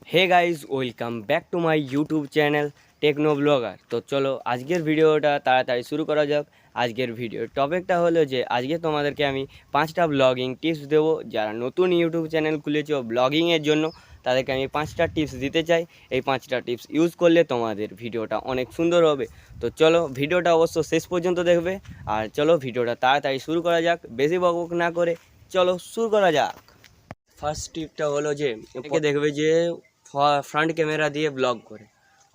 Hey guys, welcome back to my YouTube channel Techno Blogger. তো চলো আজকের ভিডিওটা তাড়াতাড়ি শুরু করা যাক। আজকের ভিডিওর টপিকটা হলো যে আজকে তোমাদেরকে আমি 5টা ব্লগিং টিপস দেবো। যারা নতুন ইউটিউব চ্যানেল খুলেছো ব্লগিংয়ের জন্য, তাদেরকে আমি 5টা টিপস দিতে চাই। এই 5টা টিপস ইউজ করলে তোমাদের ভিডিওটা অনেক সুন্দর হবে। তো চলো ভিডিওটা অবশ্য শেষ পর্যন্ত দেখবে। আর চলো ভিডিওটা তাড়াতাড়ি শুরু করা যাক, বেশি বকবক না করে চলো শুরু করা যাক। ফার্স্ট টিপটা হলো যে দেখবে যে ফ্রন্ট ক্যামেরা দিয়ে ব্লগ করে।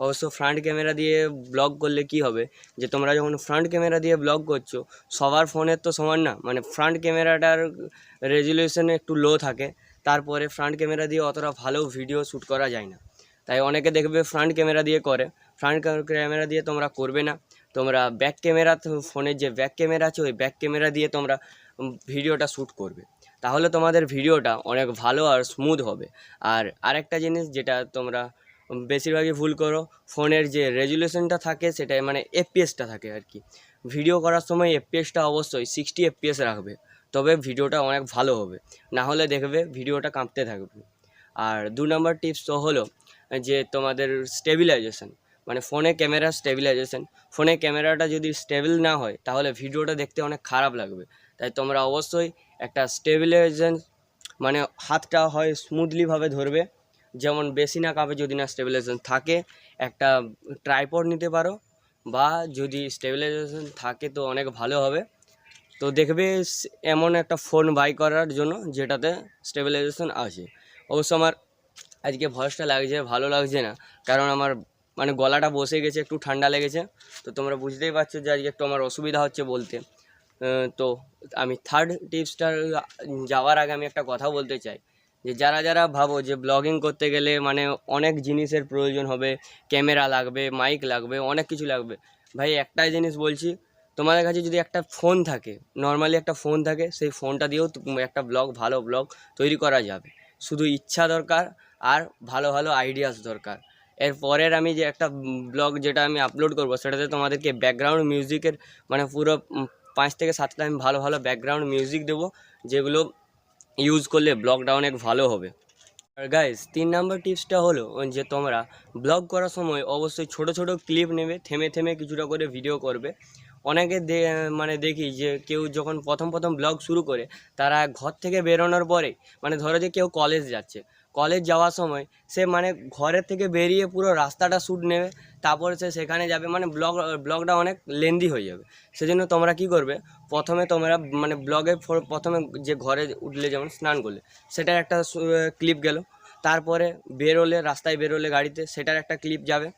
অবশ্য ফ্রন্ট ক্যামেরা দিয়ে ব্লগ করলে কি হবে, যে তোমরা যখন ফ্রন্ট ক্যামেরা দিয়ে ব্লগ করছো, সবার ফোনের তো সমান না, মানে ফ্রন্ট ক্যামেরাটার রেজুলেশন একটু লো থাকে। তারপরে ফ্রন্ট ক্যামেরা দিয়ে অতটা ভালো ভিডিও শ্যুট করা যায় না। তাই অনেকে দেখবে ফ্রন্ট ক্যামেরা দিয়ে করে। ফ্রন্ট ক্যামেরা দিয়ে তোমরা করবে না, তোমরা ব্যাক ক্যামেরা, ফোনের যে ব্যাক ক্যামেরা আছে ওই ব্যাক ক্যামেরা দিয়ে তোমরা ভিডিওটা শ্যুট করবে। তাহলে তোমাদের ভিডিওটা অনেক ভালো আর স্মুথ হবে। আর আরেকটা জিনিস যেটা তোমরা বেশিরভাগই ভুল করো, ফোনের যে রেজুলেশনটা থাকে সেটা মানে এফপিএসটা থাকে আর কি। ভিডিও করার সময় এফপিএসটা অবশ্যই 60 এফপিএস রাখবে, তবে ভিডিওটা অনেক ভালো হবে। না হলে দেখবে ভিডিওটা কাঁপতে থাকবে। আর 2 নম্বর টিপস তো হলো যে তোমাদের স্টেবিলাইজেশন, মানে ফোনে ক্যামেরা স্টেবিলাইজেশন। ফোনে ক্যামেরাটা যদি স্টেবল না হয় তাহলে ভিডিওটা দেখতে অনেক খারাপ লাগবে। তাই তোমরা অবশ্যই একটা স্টেবিলাইজেশন, মানে হাতটা হয় স্মুথলিভাবে ধরবে, যেমন বেশি না কাঁপে। যদি না স্টেবিলাইজেশন থাকে, একটা ট্রাইপড নিতে পারো, বা যদি স্টেবিলাইজেশন থাকে তো অনেক ভালো হবে। তো দেখবে এমন একটা ফোন বাই করার জন্য যেটাতে স্টেবিলাইজেশন আছে। অবশ্য আমার আজকে ভয়েসটা লাগছে, ভালো লাগছে না, কারণ আমার মানে গলাটা বসে গেছে, একটু ঠান্ডা লেগেছে। তো তোমরা বুঝতেই পারছো যে আজকে একটু আমার অসুবিধা হচ্ছে বলতে। তো আমি থার্ড টিপসটা যাওয়ার আগে আমি একটা কথা বলতে চাই, যে যারা যারা ভাবো যে ব্লগিং করতে গেলে মানে অনেক জিনিসের প্রয়োজন হবে, ক্যামেরা লাগবে, মাইক লাগবে, অনেক কিছু লাগবে। ভাই একটাই জিনিস বলছি, তোমাদের কাছে যদি একটা ফোন থাকে, নর্মালি একটা ফোন থাকে, সেই ফোনটা দিয়েও একটা ভালো ব্লগ তৈরি করা যাবে। শুধু ইচ্ছা দরকার আর ভালো ভালো আইডিয়াস দরকার। এরপরের আমি যে একটা ব্লগ যেটা আমি আপলোড করবো, সেটাতে তোমাদেরকে ব্যাকগ্রাউন্ড মিউজিকের মানে পুরো 5 থেকে 7টা আমি ভালো ভালো ব্যাকগ্রাউন্ড মিউজিক দেবো, যেগুলো ইউজ করলে ব্লগটা অনেক ভালো হবে। আর গাইজ 3 নম্বর টিপসটা হলো যে তোমরা ব্লগ করার সময় অবশ্যই ছোট ছোট ক্লিপ নেবে, থেমে থেমে কিছুটা করে ভিডিও করবে। অনেকে মানে দেখি যে কেউ যখন প্রথম প্রথম ব্লগ শুরু করে, তারা ঘর থেকে বেরোনোর পরে, মানে ধরো যে কেউ কলেজ যাচ্ছে, কলেজ যাওয়ার সময় সে মানে ঘরের থেকে বেরিয়ে পুরো রাস্তাটা শ্যুট নেবে, তারপরে সে সেখানে যাবে, মানে ব্লগটা অনেক লেন্দি হয়ে যাবে। সেজন্য তোমরা কি করবে, প্রথমে তোমরা মানে ব্লগে প্রথমে যে ঘরে উঠলে, যেমন স্নান করলে, সেটার একটা ক্লিপ গেল। তারপরে বেরোলে, রাস্তায় বেরোলে গাড়িতে, সেটার একটা ক্লিপ যাবে।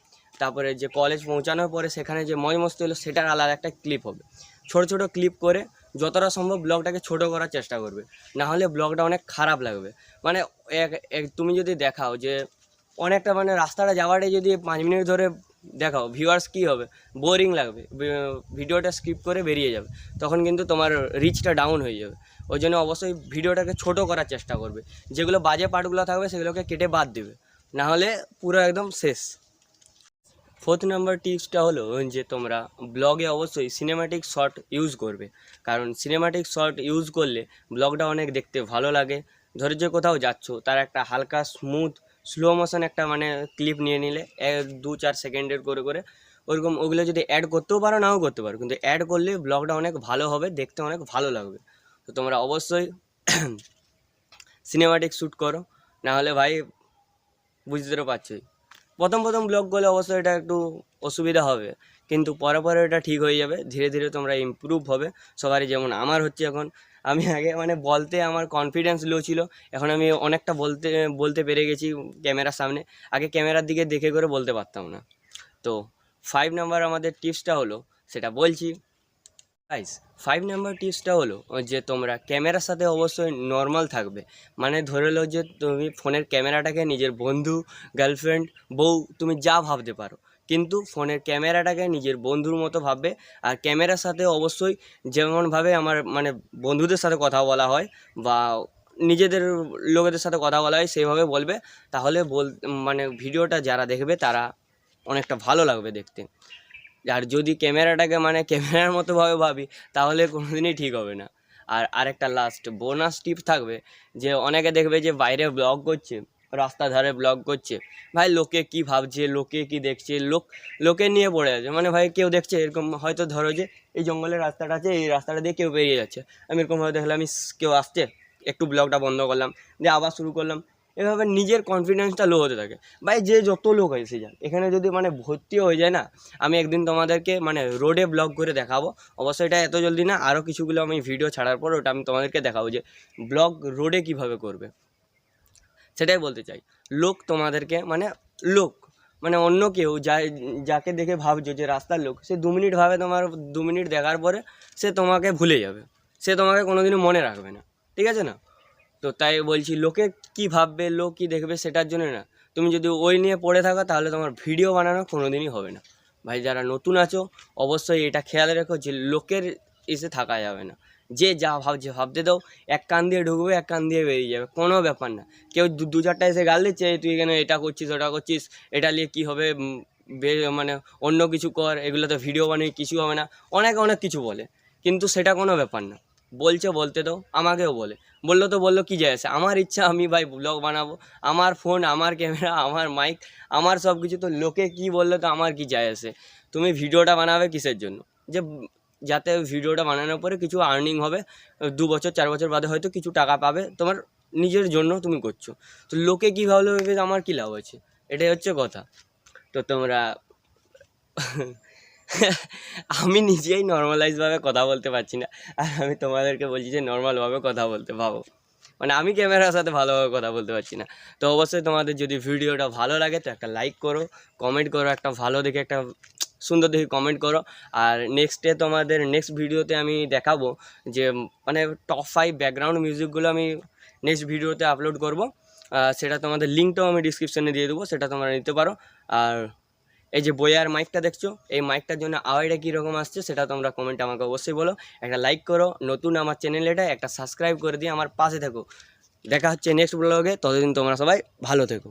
তারপরে যে কলেজ পৌঁছানোর পরে সেখানে যে মজ মস্তি হলো, সেটার আলাদা একটা ক্লিপ হবে। ছোট ছোট ক্লিপ করে যতটা সম্ভব ব্লগটাকে ছোট করার চেষ্টা করবে, না হলে ব্লগটা অনেক খারাপ লাগবে। মানে তুমি যদি দেখাও যে অনেকটা, মানে রাস্তাটা যাওয়াটাই যদি 5 মিনিট ধরে দেখাও, ভিউয়ার্স কী হবে, বোরিং লাগবে, ভিডিওটা স্কিপ করে বেরিয়ে যাবে, তখন কিন্তু তোমার রিচটা ডাউন হয়ে যাবে। ওই জন্য অবশ্যই ভিডিওটাকে ছোট করার চেষ্টা করবে, যেগুলো বাজে পার্টগুলো থাকবে সেগুলোকে কেটে বাদ দেবে, না হলে পুরো একদম শেষ। 4 নম্বর টিপসটা হলো যে তোমরা ব্লগে অবশ্যই সিনেম্যাটিক শট ইউজ করবে, কারণ সিনেম্যাটিক শট ইউজ করলে ব্লগটা অনেক দেখতে ভালো লাগে। ধরে যে কোথাও যাচ্ছ, তার একটা হালকা স্মুথ স্লো মোশন একটা মানে ক্লিপ নিয়ে নিলে 2-4 সেকেন্ডের করে করে, ওরকম ওগুলো যদি অ্যাড করতেও পারো, নাও করতে পারো, কিন্তু অ্যাড করলে ব্লগটা অনেক ভালো হবে, দেখতে অনেক ভালো লাগবে। তো তোমরা অবশ্যই সিনেম্যাটিক শ্যুট করো, না হলে ভাই বুঝতে তো পারছোই, প্রথম প্রথম ব্লগ করলে অবশ্যই এটা একটু অসুবিধা হবে, কিন্তু পরে পরে এটা ঠিক হয়ে যাবে। ধীরে ধীরে তোমরা ইমপ্রুভ হবে সবারই, যেমন আমার হচ্ছে এখন। আমি আগে মানে বলতে আমার কনফিডেন্স লো ছিল, এখন আমি অনেকটা বলতে বলতে পেরে গেছি ক্যামেরার সামনে। আগে ক্যামেরার দিকে দেখে করে বলতে পারতাম না। তো 5 নম্বর আমাদের টিপসটা হলো, সেটা বলছি গাইস। 5 নম্বর টিপসটা হলো যে তোমরা ক্যামেরার সাথে অবশ্যই নর্মাল থাকবে। মানে ধরে লো যে তুমি ফোনের ক্যামেরাটাকে নিজের বন্ধু, গার্লফ্রেন্ড, বউ, তুমি যা ভাবতে পারো, কিন্তু ফোনের ক্যামেরাটাকে নিজের বন্ধুর মতো ভাববে। আর ক্যামেরার সাথে অবশ্যই যেমনভাবে আমার মানে বন্ধুদের সাথে কথা বলা হয়, বা নিজেদের লোকেদের সাথে কথা বলা হয়, সেইভাবে বলবে। তাহলে মানে ভিডিওটা যারা দেখবে তারা অনেকটা ভালো লাগবে দেখতে। আর যদি ক্যামেরাটাকে মানে ক্যামেরার মতোভাবে ভাবি, তাহলে কোনো দিনই ঠিক হবে না। আর আরেকটা লাস্ট বোনাস টিপ থাকবে, যে অনেকে দেখবে যে বাইরে ব্লগ করছে, রাস্তা ধারে ব্লগ করছে, ভাই লোকে কি ভাবছে, লোকে কি দেখছে, লোকে নিয়ে পড়ে আছে। মানে ভাই কেউ দেখছে এরকম, হয়তো ধরো যে এই জঙ্গলের রাস্তাটা আছে, এই রাস্তাটা দিয়ে কেউ বেরিয়ে যাচ্ছে, আমি এরকম হয়তো দেখলাম কেউ আসছে, একটু ব্লগটা বন্ধ করলাম, দিয়ে আবার শুরু করলাম। এভাবে নিজের কনফিডেন্সটা লো হতে থাকে। ভাই যে যত লোক এসে যাক, এখানে যদি মানে ভর্তি হয়ে যায় না, আমি একদিন তোমাদেরকে মানে রোডে ব্লগ করে দেখাবো। অবশ্যই এটা এত জলদি না, আরও কিছুগুলো আমি ভিডিও ছাড়ার পর ওটা আমি তোমাদেরকে দেখাবো যে ব্লগ রোডে কিভাবে করবে, সেটাই বলতে চাই। লোক তোমাদেরকে লোক মানে অন্য কেউ যাকে দেখে ভাবছো যে রাস্তার লোক, সে 2 মিনিট ভাবে, তোমার 2 মিনিট দেখার পরে সে তোমাকে ভুলে যাবে, সে তোমাকে কোনোদিনও মনে রাখবে না, ঠিক আছে না? তো তাই বলছি, লোকে কি ভাববে, লোক কি দেখবে সেটার জন্য না, তুমি যদি ওই নিয়ে পড়ে থাকো তাহলে তোমার ভিডিও বানানো কোনোদিনই হবে না। ভাই যারা নতুন আছো অবশ্যই এটা খেয়াল রেখো যে লোকের এসে থাকা যাবে না। যে যা ভাবছে ভাবতে দাও, এক কান দিয়ে ঢুকবে, এক কান দিয়ে বেরিয়ে যাবে, কোনো ব্যাপার না। কেউ দু চারটা এসে গাল দিচ্ছে, তুই এখানে এটা করছিস, ওটা করছিস, এটা নিয়ে কী হবে, মানে অন্য কিছু কর, এগুলো তো ভিডিও বানিয়ে কিছু হবে না, অনেক অনেক কিছু বলে। কিন্তু সেটা কোনো ব্যাপার না, বলছে বলতে দাও, আমাকেও বললো তো বললো, কী যায় আসে, আমার ইচ্ছা, আমি ভাই ব্লগ বানাবো, আমার ফোন, আমার ক্যামেরা, আমার মাইক, আমার সব কিছু। তো লোকে কি বললো তো আমার কি যায় আসে? তুমি ভিডিওটা বানাবে কিসের জন্য? যে যাতে ভিডিওটা বানানোর পরে কিছু আর্নিং হবে, 2 বছর 4 বছর বাদে হয়তো কিছু টাকা পাবে, তোমার নিজের জন্য তুমি করছো। তো লোকে কী ভাবলো ভেবে আমার কী লাভ আছে, এটাই হচ্ছে কথা। তো তোমরা আমি নিজেই নর্মালাইজভাবে কথা বলতে পারছি না, আর আমি তোমাদেরকে বলছি যে নর্মালভাবে কথা বলতে পাবো, মানে আমি ক্যামেরার সাথে ভালোভাবে কথা বলতে পারছি না। তো অবশ্যই তোমাদের যদি ভিডিওটা ভালো লাগে তো একটা লাইক করো, কমেন্ট করো, একটা ভালো দেখে একটা সুন্দর দেখে কমেন্ট করো। আর তোমাদের নেক্সট ভিডিওতে আমি দেখাবো যে মানে টপ 5 ব্যাকগ্রাউন্ড মিউজিকগুলো আমি নেক্সট ভিডিওতে আপলোড করব। সেটা তোমাদের লিঙ্কটাও আমি ডিসক্রিপশানে দিয়ে দেবো, সেটা তোমরা নিতে পারো। আর এই যে বয়ার মাইকটা দেখছো, এই মাইকটার জন্য আওয়াজটা কীরকম আসছে সেটা তোমরা কমেন্টে আমাকে অবশ্যই বলো। একটা লাইক করো, নতুন আমার চ্যানেলটা একটা সাবস্ক্রাইব করে দিয়ে আমার পাশে থেকো। দেখা হচ্ছে নেক্সট ব্লগে, ততদিন তোমরা সবাই ভালো থেকো।